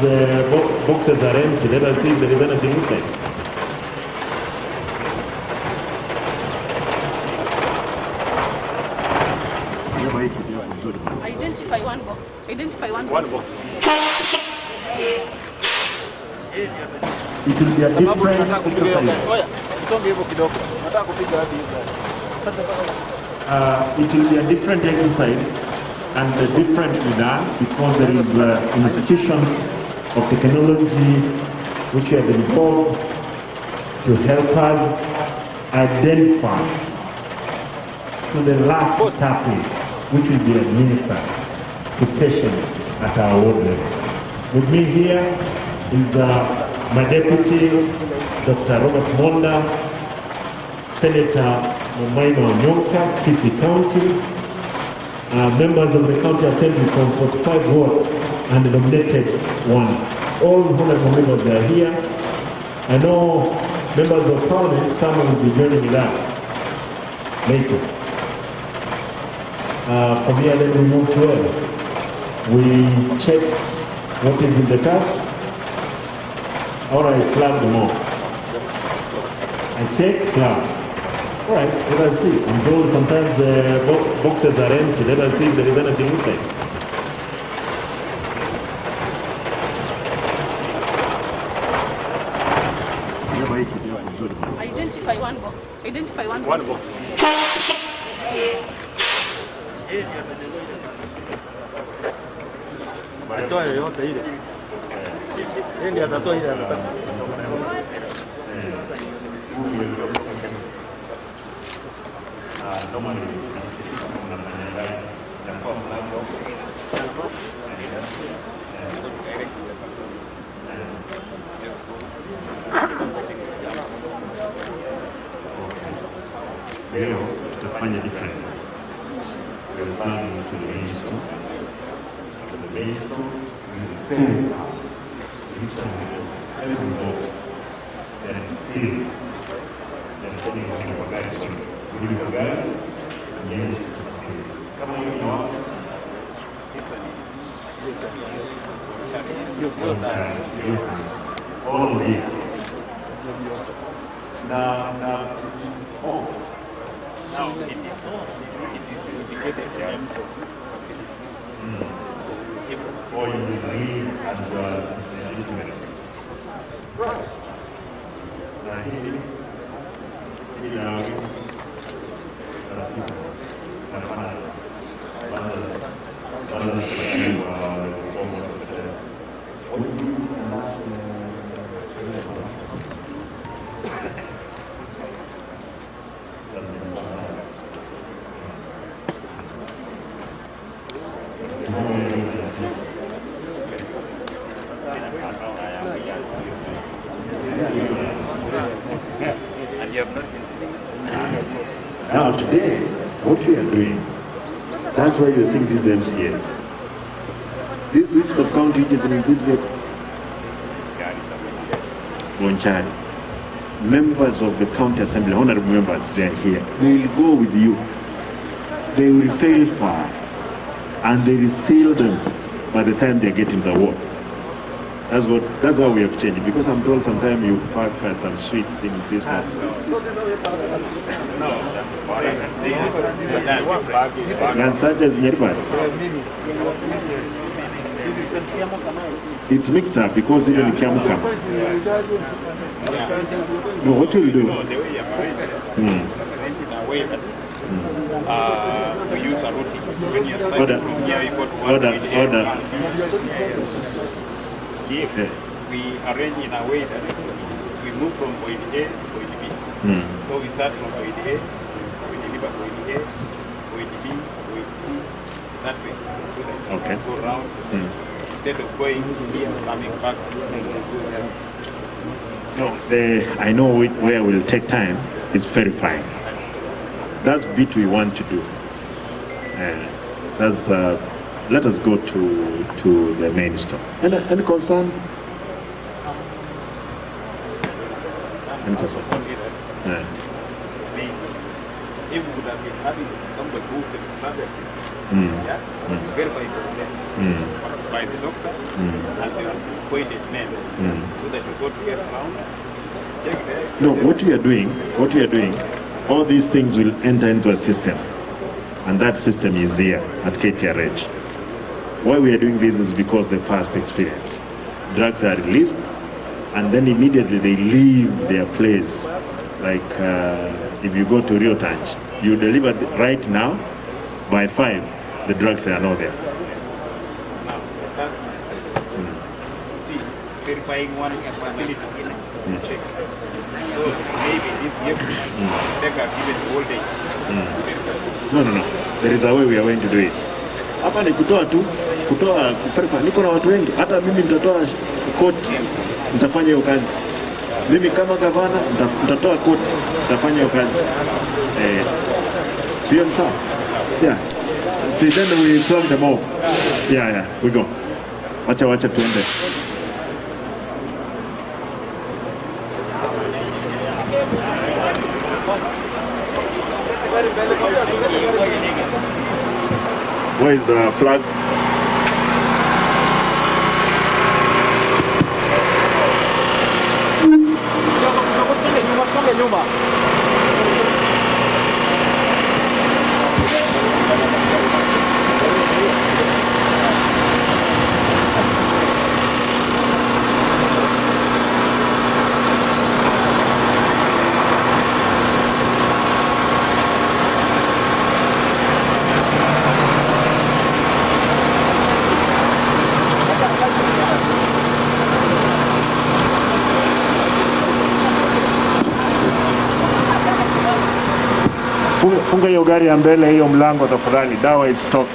the boxes are empty. Let us see if there is anything inside. Identify one box. Identify one box. One box. It will be a different exercise. It will be a different exercise and differently done because there is institutions of technology which have been involved to help us identify to the last therapy which will be administered to patients at our ward level. With me here is my deputy, Dr. Robert Monda, Senator Momaima Onyonka, Kisi County, members of the County Assembly from 45 wards and the nominated ones. All honorable members are here. I know members of Parliament, some will be joining with us later. From here, then we move to where? We check what is in the task. All right, flag them all. I check, flag. All right, let us see. I'm told sometimes the boxes are empty. Let us see if there is anything inside. Identify one box. Identify one box. One box. Atoa yoyote ile. Yeye ndiye atatoa ile anataka. Leo tutafanya different. We are starting to the main store. The main store is very far. Each time every box that is sealed, that is only going to provide us with the guy and the engine to seal. Come on, you know. All of these. Now, oh. Now it is indicated terms of facility. For you need as legitimate. Right. Now here, And you have not been sitting. now today, what we are doing, that's why you're seeing these MCS. This which sub-county is in this way. Bonchari. Members of the county assembly, honorable members, they are here. They will go with you. They will fail far, and they will seal them by the time they get in the ward. That's how we have changed. Because I'm told sometimes you pack some sweets in this box. And such as it's mixed up because even the Kiamuka. No, what will you do? We use Arati. When you start Order. from here, you got Order. We arrange in a way that we move from point A to point B. So we start from point A, we deliver point A, point B, point C, that way. So that Okay. go round. Instead of going here, coming back, No, I know where will take time. It's verifying. That's bit we want to do. Let us go to the main store. Any concern? Any concern? If we would have been having somebody who can verify it from there. by the doctor and the appointed men, so that you go to get around, check there. No, what we are doing, all these things will enter into a system, and that system is here at KTRH. Why we are doing this is because the past experience. Drugs are released, and then immediately they leave their place. Like if you go to Rio Tanch, you deliver right now, by 5, the drugs are not there. Now, that's see, verifying one facility. So maybe this gift take us even the whole day. No. There is a way we are going to do it. Hapa ni kutoa kuferify. Niko na watu wengi, hata mimi nitatoa koti, nitafanya hiyo kazi. Mimi kama gavana nitatoa koti, nitafanya hiyo kazi. Sio sawa? Yeah. See, then we plug them all. Yeah, we go. Wacha tuende. Where is the flag? Funga hiyo gari ya mbele, hiyo mlango tafadhali, dawa is stock.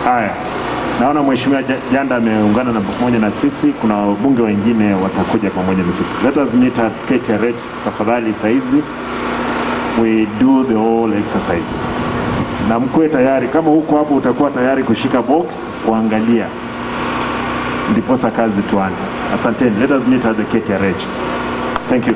Haya, naona Mheshimiwa Janda ameungana pamoja na sisi. Kuna wabunge wengine watakuja pamoja na sisi. Let us meet at KTRH tafadhali. Saizi we do the whole exercise, na mkue tayari. Kama huko hapo utakuwa tayari kushika box kuangalia, ndiposa kazi tuanze. Asanteni. Let us meet at the KTRH. Thank you.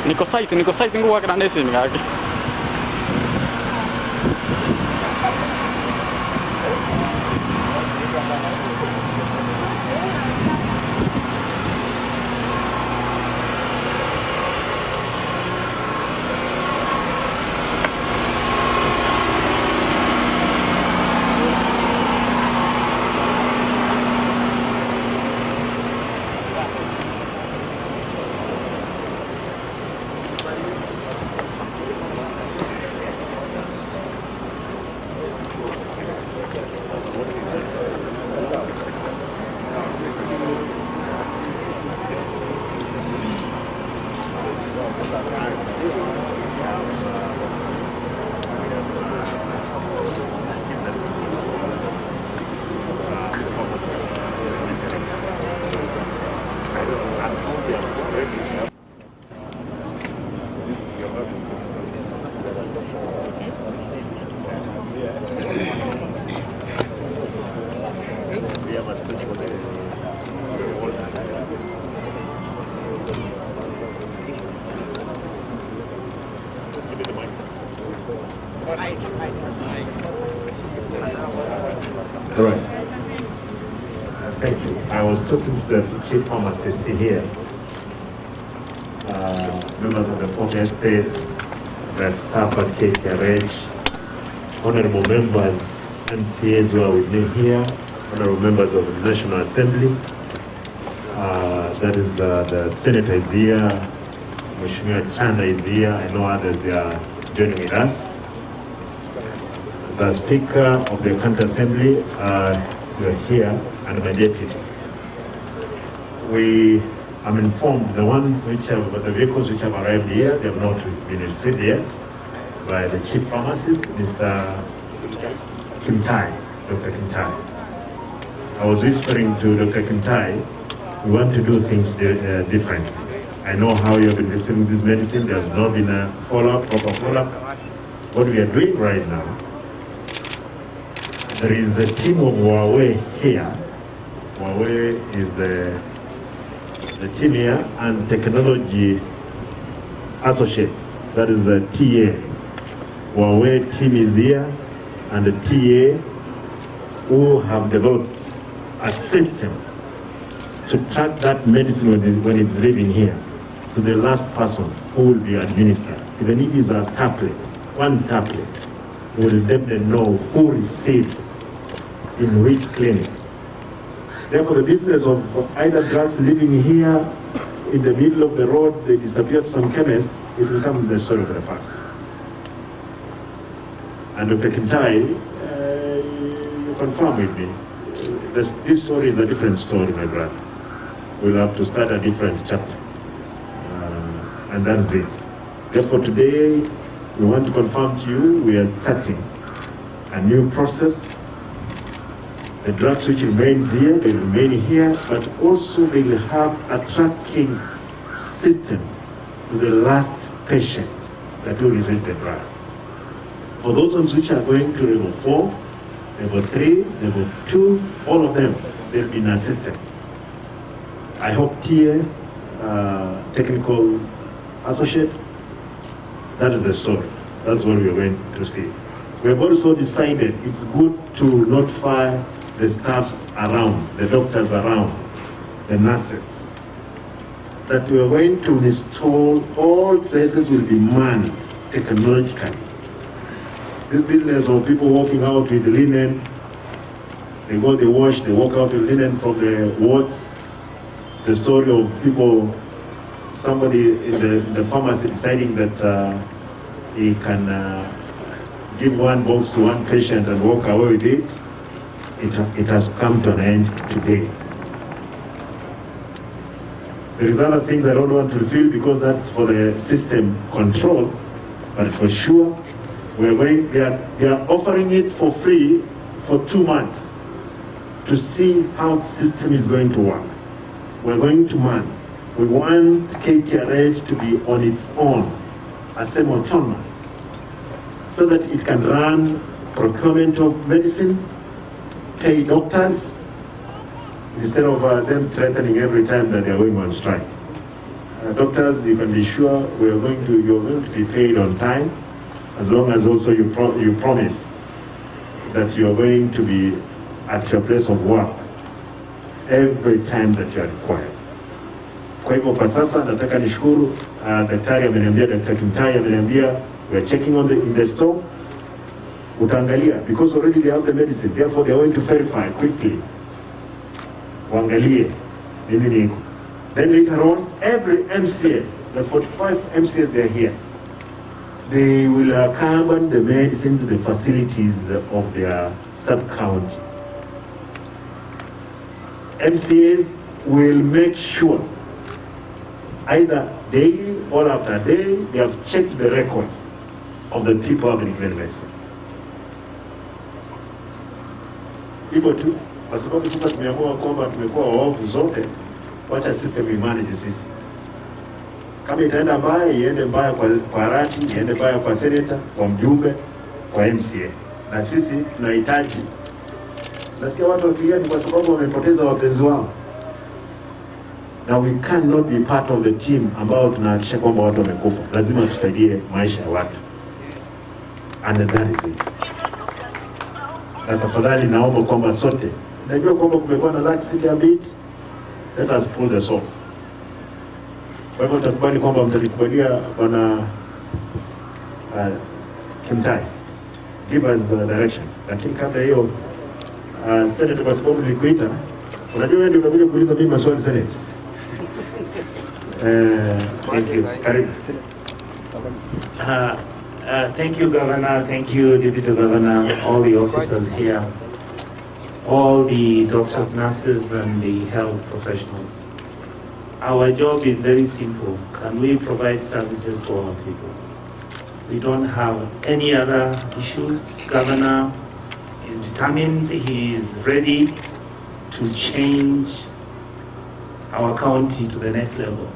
Niko site nguwa kana nesi mgaki. All right. Thank you. I was talking to the chief pharmacist here, members of the Port Estate, the staff at KTRH, honorable members, MCAs who are with me here, honorable members of the National Assembly, that is the Senator is here, Mheshimiwa Chanda is here, I know others they are joining with us. The Speaker of the County Assembly, you are here, and my deputy. I'm informed the vehicles which have arrived here, they have not been received yet by the chief pharmacist, Mr. Kintai, Dr. Kintai. I was whispering to Dr. Kintai, we want to do things differently. I know how you have been receiving this medicine, there's not been a follow-up, proper follow-up. What we are doing right now, there is the team of Huawei here. Huawei is the team here, and technology associates, that is the TA. Huawei team is here, and the TA who have developed a system to track that medicine when it's leaving here to the last person who will be administered. Even if it is a tablet, one tablet, we will definitely know who received in which clinic. Therefore, the business of either drugs living here in the middle of the road, they disappear to some chemist, it will become the story of the past. And Dr. Kintai, you confirm with me, this story is a different story, my brother. We'll have to start a different chapter. And that's it. Therefore, today, we want to confirm to you, we are starting a new process. The drugs which remains here, they remain here, but also they will have a tracking system to the last patient that will receive the drug. For those ones which are going to level 4, level 3, level 2, all of them, they'll be in a system. I hope TA, technical associates, that is the story. That's what we are going to see. We have also decided it's good to notify the staffs around, the doctors around, the nurses, that we are going to install, all places will be manned technologically. This business of people walking out with the linen, they go, they wash, they walk out with linen from the wards. The story of people, somebody in the pharmacy deciding that he can give one box to one patient and walk away with it. It has come to an end today. There is other things I don't want to reveal because that's for the system control, but for sure, they are offering it for free for 2 months to see how the system is going to work. We're going to man. We want KTRH to be on its own, as semi-autonomous, so that it can run procurement of medicine, pay doctors, instead of them threatening every time that they're going on strike. Doctors, you can be sure you're going to be paid on time, as long as also you promise that you're going to be at your place of work every time that you are required. Kwa hivyo kwa sasa nataka nishukuru daktari ameniambia, Dr. Kintai ameniambia, we are checking in the store. Utaangalia, because already they have the medicine, therefore they are going to verify quickly. Waangalie, nini niko. Then later on, every MCA, the 45 MCAs they are here, they will accompany the medicine to the facilities of their sub-county. MCAs will make sure, either daily or after day, they have checked the records of the people who have been given medicine. Hivyo tu, kwa sababu sasa tumeamua kwamba tumekuwa waovu zote, wacha system imanage sisi. Kama itaenda mbaya, iende mbaya kwa Arati, iende mbaya kwa Senator, kwa mjumbe, kwa MCA. Na sisi tunahitaji. Nasikia watu wakilia ni kwa sababu wamepoteza wapenzi wao. Now we cannot be part of the team ambao tunahakikisha kwamba watu wamekufa. Lazima tusaidie maisha ya watu. And that is it. na tafadhali naomba kwamba sote, najua kwamba kumekuwa na laxity a bit, let us pull the socks. Kwa hivyo tutakubali kwamba mtalikubalia bwana Kimtai, give us direction. Lakini kabla hiyo Senator, kwa sababu nilikuita, unajua wewe ndio unakuja kuuliza mimi maswali Senate. Thank you. Karibu. Thank you, Governor. Thank you, Deputy Governor, all the officers here, all the doctors, nurses, and the health professionals. Our job is very simple. Can we provide services to our people? We don't have any other issues. Governor is determined, he is ready to change our county to the next level.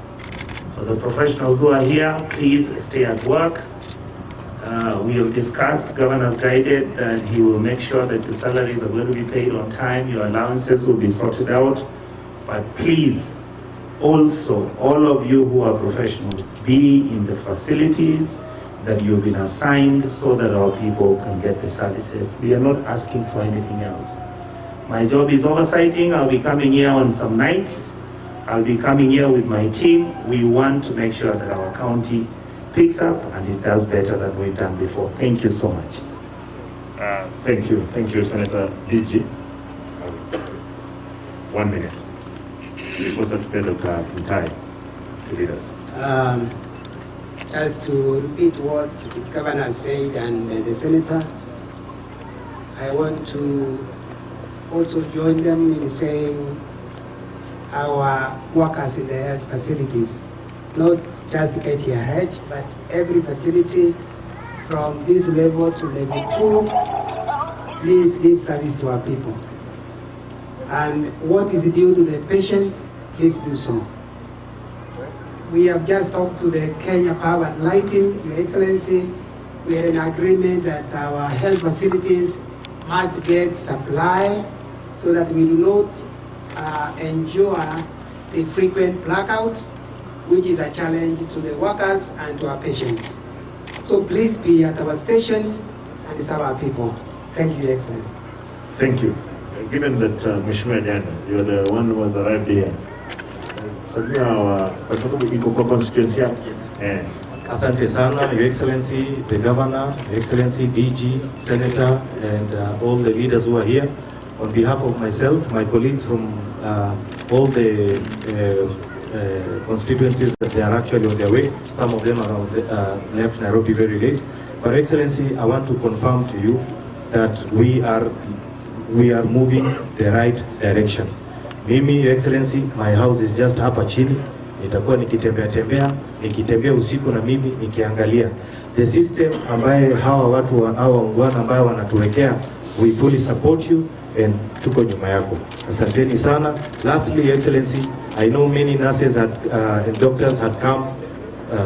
For the professionals who are here, please stay at work. We have discussed, Governor's guided that he will make sure that your salaries are going to be paid on time, your allowances will be sorted out. But please, also, all of you who are professionals, be in the facilities that you've been assigned so that our people can get the services. We are not asking for anything else. My job is oversighting. I'll be coming here on some nights. I'll be coming here with my team. We want to make sure that our county picks up and it does better than we've done before. Thank you so much. Thank you, Senator DG. 1 minute. Before Dr. Kimtai to lead us. Just to repeat what the Governor said and the Senator, I want to also join them in saying our workers in the health facilities, not just KTRH, but every facility from this level to level 2, please give service to our people. And what is due to the patient, please do so. We have just talked to the Kenya Power and Lighting, Your Excellency. We are in agreement that our health facilities must get supply so that we do not endure the frequent blackouts, which is a challenge to the workers and to our patients. So please be at our stations and serve our people. Thank you, Your Excellency. Thank you. Given that Mheshimiwa Jana, you're the one who has arrived here. Kwa sababu iko kwa constituency yako. Asante sana, Your Excellency, the Governor, Your Excellency, DG, Senator, and all the leaders who are here. On behalf of myself, my colleagues from all the constituencies that they are actually on their way. Some of them are left Nairobi very late. But Excellency, I want to confirm to you that we are moving the right direction. Mimi, Your Excellency, my house is just hapa chini. Nitakuwa nikitembea usiku na mimi nikiangalia the system ambaye hawa ungwana ambaye wanatuwekea. We fully support you and tuko nyuma yako. Asanteni sana. Lastly, Your Excellency, I know many nurses and doctors had come.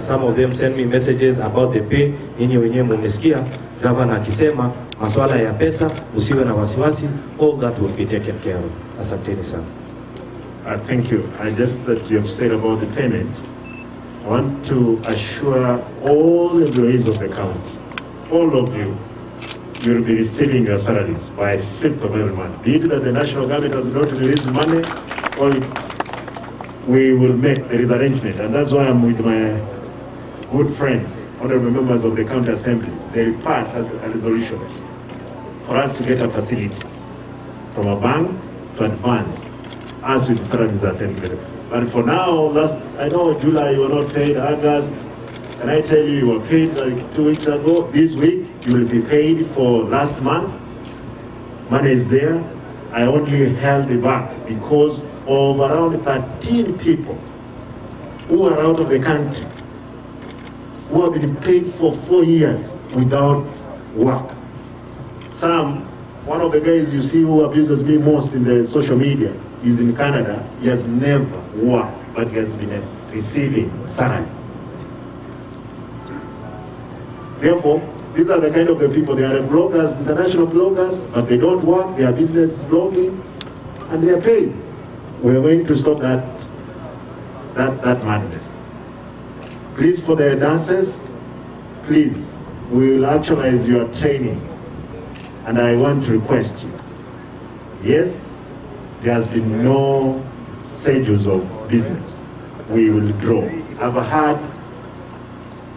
Some of them sent me messages about the pay. Ninyi wenyewe mmesikia Governor akisema masuala ya pesa, usiwe na wasiwasi, all that will be taken care of. Asanteni sana. Thank you. Just that you have said about the payment, I want to assure all employees of the county, all of you, you will be receiving your salaries by 5th of every month. Be it that the national government has not released money, or we will make, there is arrangement. And that's why I'm with my good friends, honorable members of the county assembly. They will pass as a resolution for us to get a facility from a bank to advance as with salaries at 10. But for now, I know July you were not paid, August, and I tell you were paid like 2 weeks ago. This week you will be paid for last month. Money is there. I only held it back because of around 13 people who are out of the country, who have been paid for 4 years without work. One of the guys you see who abuses me most in the social media is in Canada. He has never worked, but he has been receiving salary. Therefore, these are the kind of the people, they are bloggers, international bloggers, but they don't work, they are business blogging, and they are paid. We are going to stop that madness. Please, for the dancers, please, we will actualize your training. And I want to request you, yes, there has been no schedules of business. We will draw.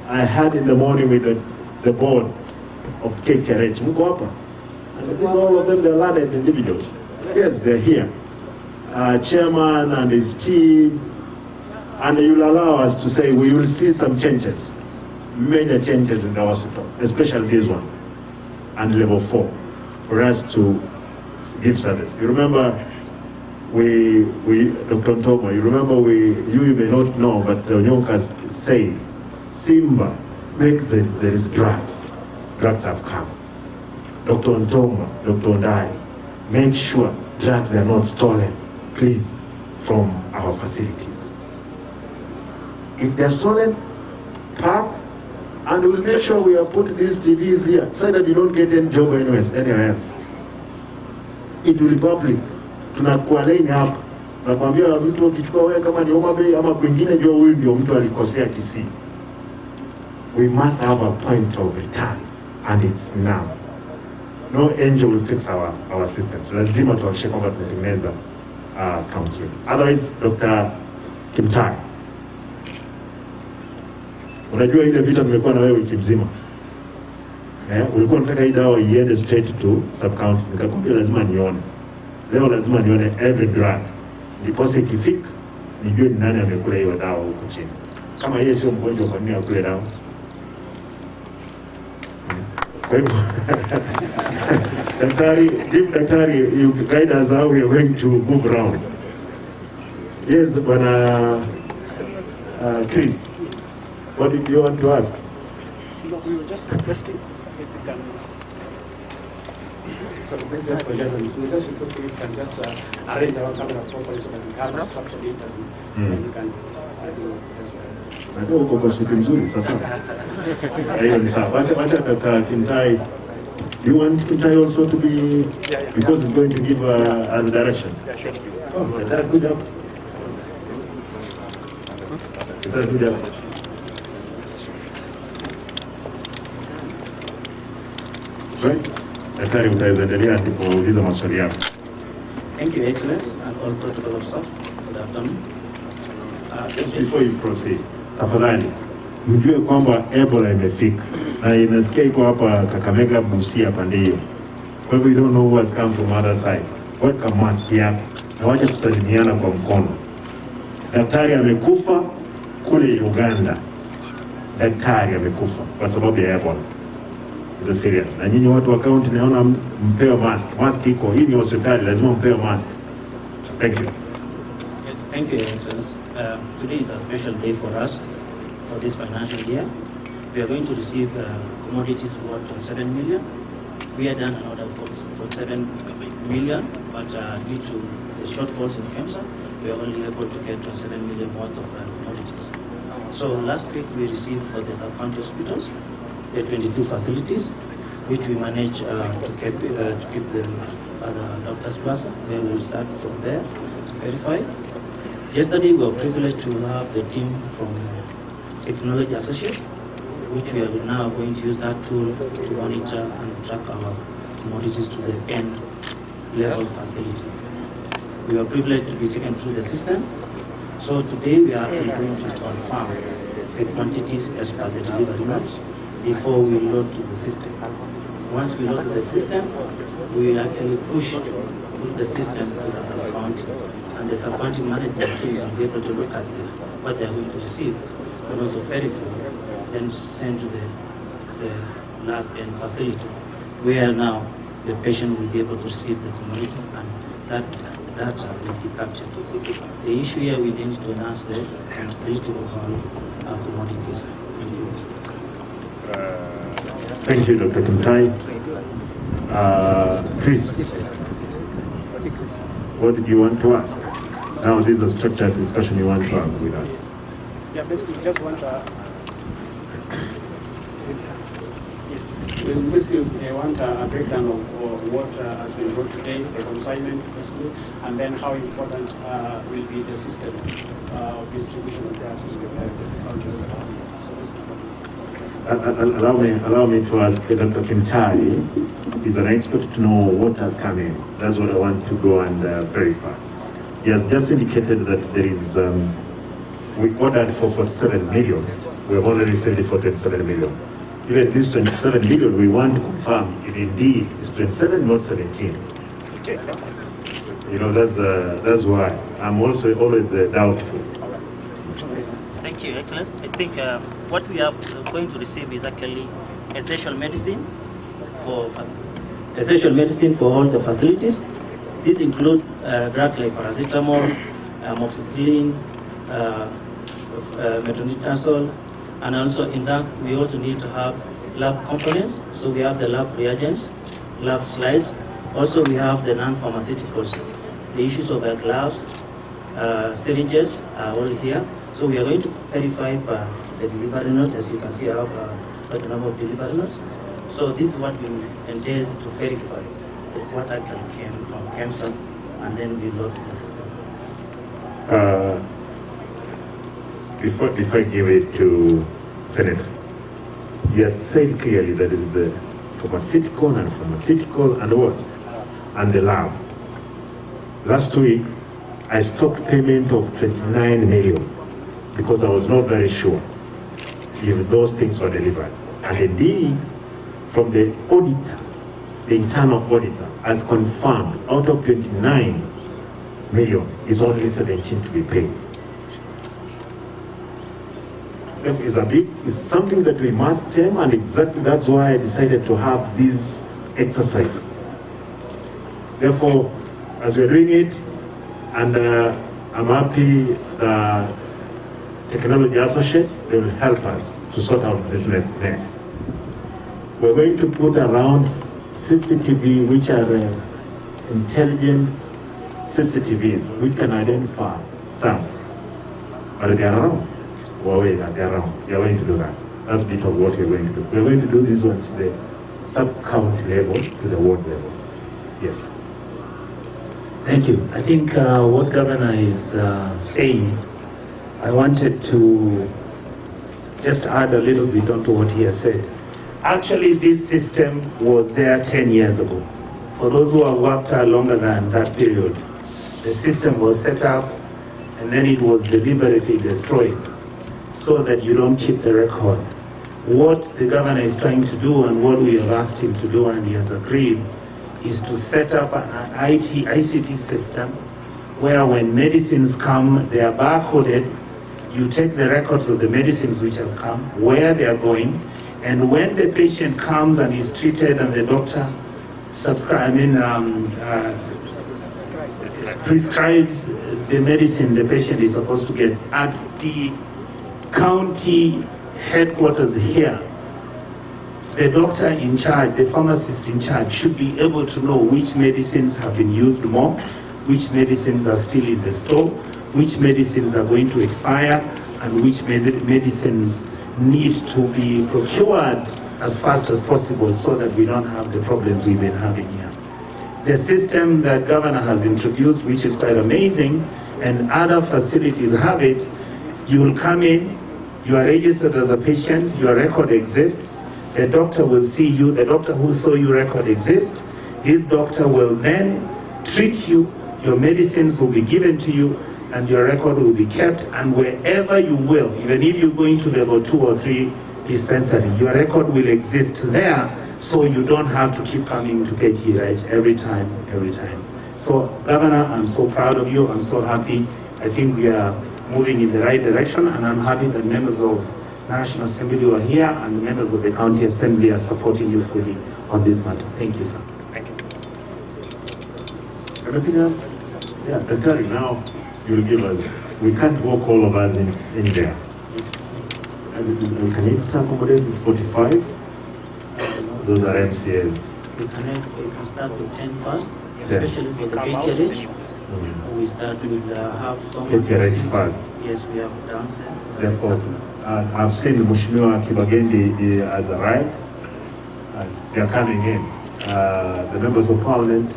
I had in the morning with the board of KKRH, and these all of them, they're learned individuals. Yes, they're here. Chairman and his team, and you will allow us to say we will see some changes, major changes in the hospital, especially this one, and level 4, for us to give service. You remember, Dr. Ntomo, you remember you may not know, but Nyonka's saying, Simba makes it, there is drugs. Drugs have come. Dr. Ntomo, Dr. Ndai, make sure drugs are not stolen, please, from our facilities. If they're stolen, park, and we'll make sure we have put these TVs here so that you don't get any job anywhere else. It will be public. Tunakuwa line hapa. Nakwambia mtu ukichukua wewe kama ni Homa Bay ama kwingine jua huyu ndio mtu alikosea Kisii. We must have a point of return, and it's now. No angel will fix our systems. Lazima tuhakikishe kwamba tunatengeneza county. Otherwise, Dr. Kimtai, unajua ile vita nimekuwa na wewe wiki mzima. Ulikuwa unataka hii dawa iende straight to sub county. Nikakwambia lazima nione. Leo lazima nione every drug. Ndiposa ikifika nijue ni nani amekula hiyo dawa huko chini. Kama yeye sio mgonjwa, kwa nini akule dawa? Kwa hivyo daktari, you guide us how we are going to move around. Yes, Bwana Chris, what did you want to ask? No, we were just requesting if we can. So let's just for journalists, we just request if we can just arrange our camera properly so that we can structure the interview and we can do Najua uko kwa siku nzuri sasa. Hiyo ni sawa. Wacha Dr. Kimtai. You want Kimtai also to be, because it's going to give a direction. Yeah, sure. Oh, that's good job. That's good job. Right? Daktari, utaendelea kuuliza maswali yako. Thank you, Excellence, and all protocol staff. Good afternoon. Just before you proceed, tafadhali mjue kwamba Ebola imefika na inasikia iko hapa Kakamega, Busia pande hiyo. Kwa hivyo you don't know who has come from other side. Weka mask yako na wacha kusalimiana kwa mkono. Daktari amekufa kule Uganda. Daktari amekufa kwa sababu ya Ebola. It's a serious. Na nyinyi watu wa county naona mpewe mask. Mask iko, hii ni hospitali, lazima mpewe mask. Thank you. Yes, thank you, Excellence. Today is a special day for us for this financial year. We are going to receive commodities worth 7 million. We had done an order for 7 million, but due to the shortfalls in KEMSA, we are only able to get 7 million worth of commodities. So last week we received for the sub-county hospitals, the 22 facilities, which we manage to keep them at the Doctor's Plaza, where we will start from there to verify. Yesterday we were privileged to have the team from Technology Associate, which we are now going to use that tool to monitor and track our commodities to the end level facility. We were privileged to be taken through the system. So today we are actually going to confirm the quantities as per the delivery notes before we load to the system. Once we load to the system, we will actually push through the system to the sub-county, and the sub-county management team will be able to look at what they are going to receive and also verify, then send to the last end facility, where now the patient will be able to receive the commodities and that will be captured. The issue here, we need to enhance the accountability of our commodities. Thank you, Mr. Thank you, Dr. Kimtai. Chris, what did you want to ask? Now this is a structured discussion you want to have with us. Yeah, basically just want Basically, I want a breakdown of what has been brought today, the consignment, basically, and then how important will be the system of distribution of that to the countries. So this is allow me to ask Dr. Kimtari. He's an expert to know what has come in. That's what I want to go and verify. He has just indicated that there is, we ordered for 47 million. We have already received it for 27 million. Even this 27 million, we want to confirm if indeed it's 27, not 17. You know, that's why I'm also always doubtful. Thank you, Excellency. I think what we are going to receive is actually essential medicine for all the facilities. These include drugs like paracetamol, amoxicillin, metronidazole, and also in that we also need to have lab components. So we have the lab reagents, lab slides. Also we have the non-pharmaceuticals. The issues of gloves, syringes are all here. So we are going to verify the delivery note. As you can see, I have quite a number of delivery notes. So this is what we entails to verify what actually came from KEMSA, and then we load the system. Before I give it to Senator, you have said clearly that it is a pharmaceutical and pharmaceutical and what? And the lab. Last week, I stopped payment of 29 million because I was not very sure if those things were delivered. And indeed, from the auditor, the internal auditor has confirmed out of 29 million is only 17 to be paid. It's something that we must tame, and exactly that's why I decided to have this exercise. Therefore, as we're doing it, and I'm happy the technology associates, they will help us to sort out this mess. We're going to put around CCTV, which are intelligent CCTVs, which can identify some, but they are around. They are around. We are going to do that. That's a bit of what we're going to do. We're going to do these ones to the sub-count level, to the ward level. Yes. Thank you. I think what Governor is saying, I wanted to just add a little bit onto what he has said. Actually, this system was there 10 years ago. For those who have worked longer than that period, the system was set up and then it was deliberately destroyed so that you don't keep the record. What the governor is trying to do and what we have asked him to do, and he has agreed, is to set up an ICT system where when medicines come, they are barcoded. You take the records of the medicines which have come, where they are going, and when the patient comes and is treated and the doctor prescribes the medicine the patient is supposed to get at the county headquarters here, the doctor in charge, the pharmacist in charge, should be able to know which medicines have been used more, which medicines are still in the store, which medicines are going to expire, and which medicines need to be procured as fast as possible so that we don't have the problems we've been having here. The system that Governor has introduced, which is quite amazing, and other facilities have it, you will come in, you are registered as a patient, your record exists, the doctor will see you, the doctor who saw your record exists, his doctor will then treat you, your medicines will be given to you, and your record will be kept, and wherever you will, even if you're going to level 2 or 3 dispensary, your record will exist there, so you don't have to keep coming to KT right every time. So, Governor, I'm so proud of you, I'm so happy. I think we are moving in the right direction, and I'm happy that members of National Assembly who are here and the members of the County Assembly are supporting you fully on this matter. Thank you, sir. Thank you. Anything else? Yeah, Daktari, now you'll give us. We can't walk all of us in there. Yes. And we can accommodate with 45. Those are MCAs. We can start with 10 first, especially for the KTRH. We start with have some KTRH first. Yes, we have downstairs. Therefore, I've seen Mheshimiwa Kibagendi has arrived. they are coming in. The members of parliament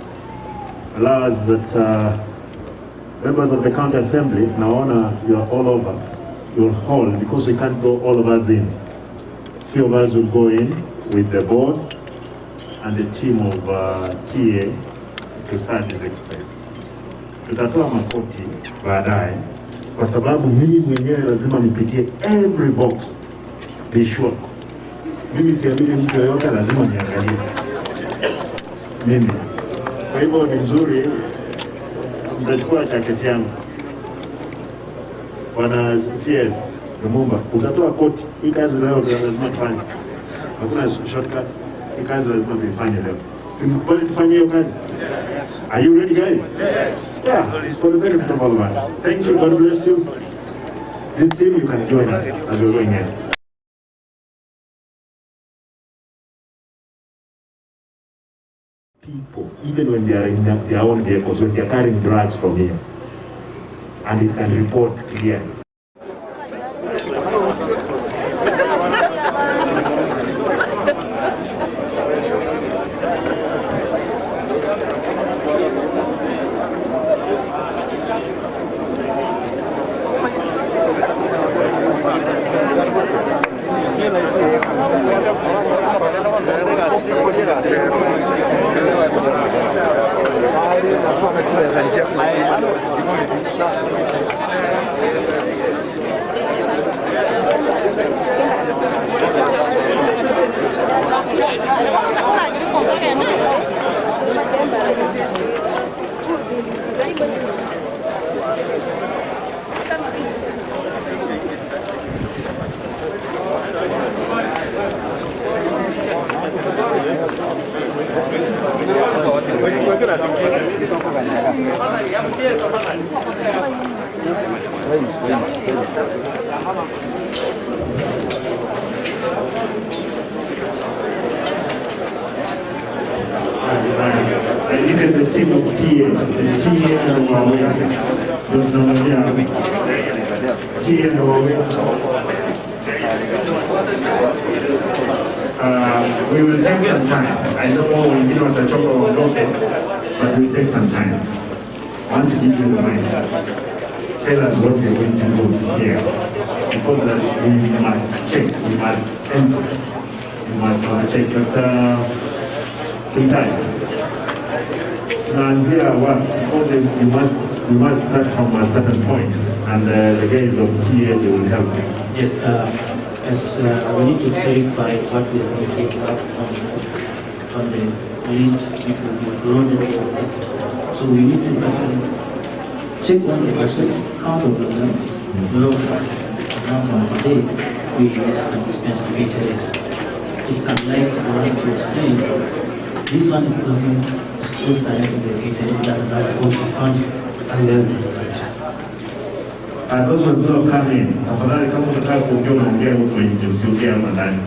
allow us that members of the county assembly, now you are all over your hall because we can't go all of us in. Few of us will go in with the board and the team of TA to start this exercise. Tutatoa makoti baadaye kwa sababu mimi mwenyewe lazima nipitie every box. Be sure. Mimi siamini mtu yoyote, lazima niangalie mimi. Kwa hivyo ni nzuri mtachukua jaketi yangu. Bwana CS Lumumba, utatoa koti. Hii kazi leo lazima tufanye. Hakuna shortcut. Hii kazi lazima tuifanye leo. Simkubali tufanye hiyo kazi. Are you ready, guys? Yes. Yeah, it's for the benefit of all of us. Thank you. God bless you. This team, you can join us as we're going in. People, even when they are in their own vehicles, when they are carrying drugs from here, and it can report clearly. Even the team of TA we will take some time. I know we don't want to talk about rocket, but we'll take some time. I want to give you the mind. Tell us what we're going to do here. Because we must check, we must enter, we must check. But in time. Because we must start from a certain point, and the guys of TA they will help us. Yes, as we need to clarify what we are going to take up on the list before we load the system. So we need to check on the boxes, count of them, load them. Now from today, we can dispense to it. It's unlike the one to explain. This one is using straight direct indicator that also count as well as that. Those who come in, tafadhali kama unataka kuongea unaongea huko nje, usiongee hapa ndani.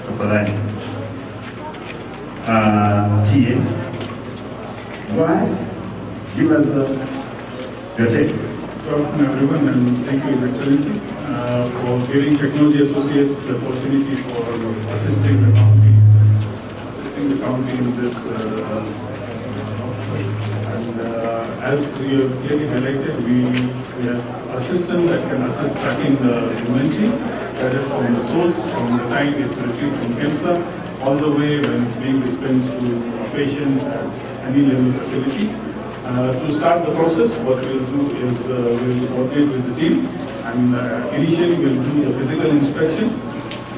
Tafadhali. TA. Why? Give us your take. Good afternoon, everyone, and thank you, His Excellency, for giving Technology Associates the opportunity for assisting the county in this. As you have clearly highlighted, we have a system that can assist tracking the inventory, that is from the source, from the time it's received from KEMSA, all the way when it's being dispensed to a patient at any level facility. To start the process, what we'll do is we'll coordinate with the team, and initially we'll do the physical inspection,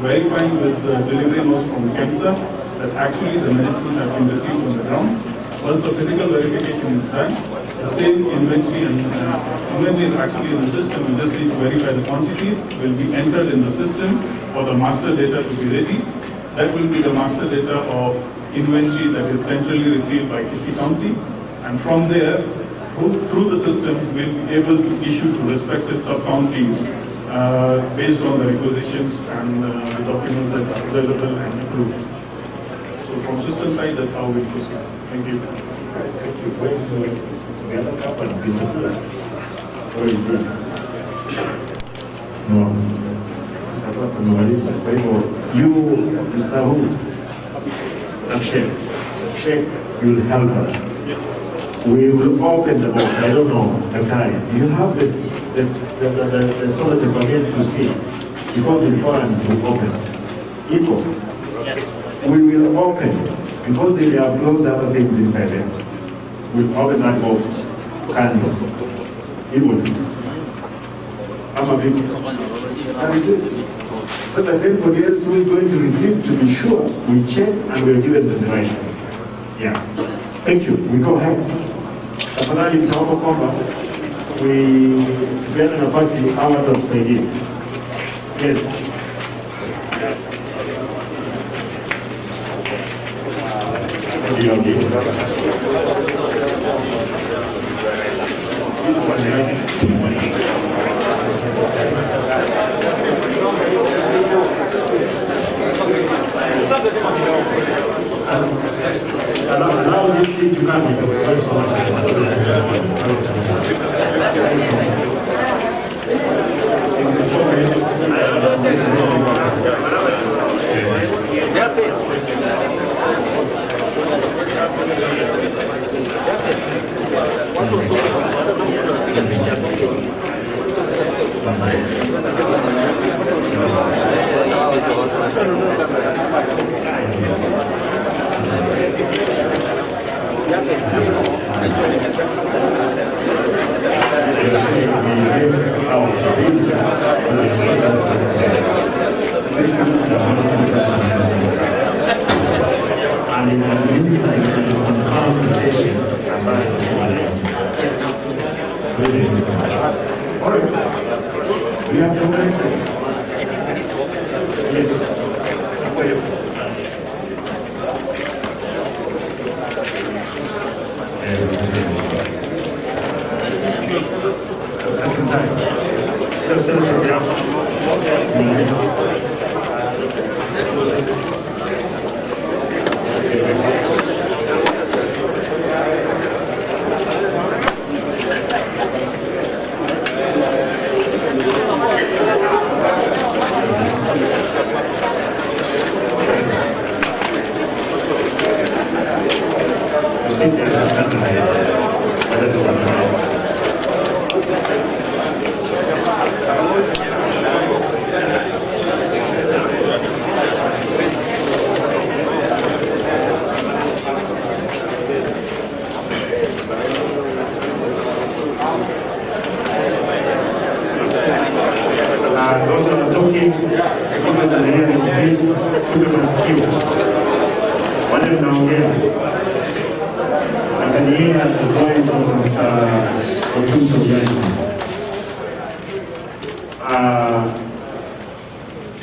verifying with the delivery notes from KEMSA that actually the medicines have been received on the ground. Once the physical verification is done, the same inventory and inventory is actually in the system. We just need to verify the quantities, will be entered in the system for the master data to be ready. That will be the master data of inventory that is centrally received by Kisi County. And from there, through the system, we'll be able to issue to respective sub-counties based on the requisitions and the documents that are available and approved. So from system side, that's how we proceed. Thank you. Thank you. The other company disappeared. Where is it? No. Kwa hivyo, you, Mr. Who? and Sheikh, you'll help us. Yes. We will open the box. I don't know, Daktari. You have the source of permit to see, because it's important to open. Equal. Yes. We will open, because they have closed other things inside there. We'll open that box. Candle. Equal. I'm a big. And so that everybody else who is going to receive, to be sure, we check and we're given the right. Yeah. Thank you. We go ahead. Tafadhali mtaomba kwamba tupeane nafasi hawa watatusaidia. Yes. Okay. Allow this thing to come into the voice of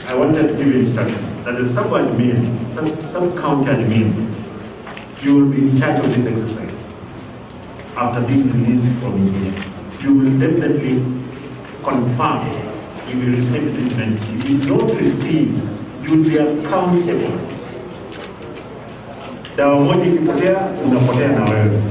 I wanted to give you instructions that there's someone mean, some counted mean. You will be in charge of this exercise. After being released from India, you will definitely confirm if you receive this message. If you don't receive, you will be accountable. Dawa moja ikipotea, unapotea na wewe.